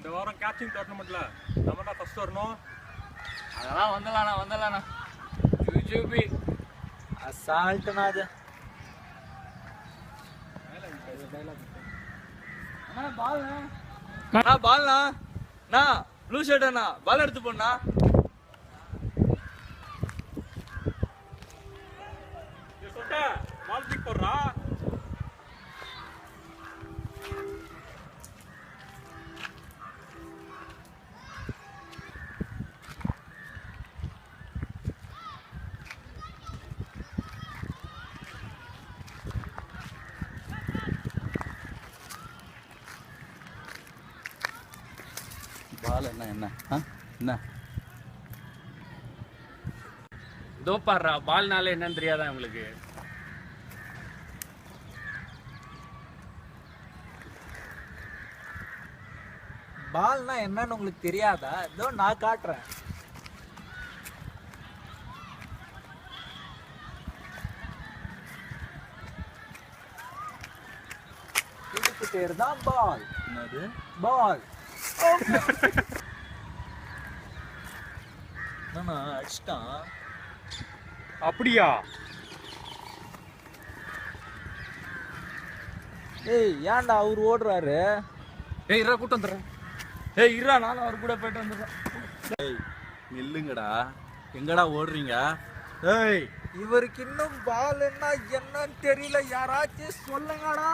இந்த வாரம் கேட்சிங் டோர்னமெண்ட்ல நம்ம தான் ஃபர்ஸ்ட் வரணும். அதெல்லாம் வந்துடலாண்ணா ஜூபி அசால்ட்டுண்ணா அது. பால்ண்ணா ப்ளூ ஷர்ட் அண்ணா பால் எடுத்து போண்ணா. சொல்லிட்ட பால் பிக் போடுறா. பால் என்ன இதோ பாடுறா பால்னால என்னன்னு தெரியாதா உங்களுக்கு? பால்னா என்னன்னு உங்களுக்கு தெரியாதா? இதோ நான் காட்டுறேன். இதுக்கு பேர் தான் பால். என்னது பால்? அடிச்சிட்டான். அப்படியா? ஏய் ஏன்டா அவர் ஓடுறாரு? ஏய் இரா கூட்டம் வந்துடுறேன். ஏய் இரா நானும் அவர் கூட போயிட்டு வந்துடுறேன். ஏய் நில்லுங்கடா, எங்கடா ஓடுறீங்க? ஏய் இவருக்கு இன்னும் பால் என்னன்னு தெரியல, யாராச்சும் சொல்லுங்கடா.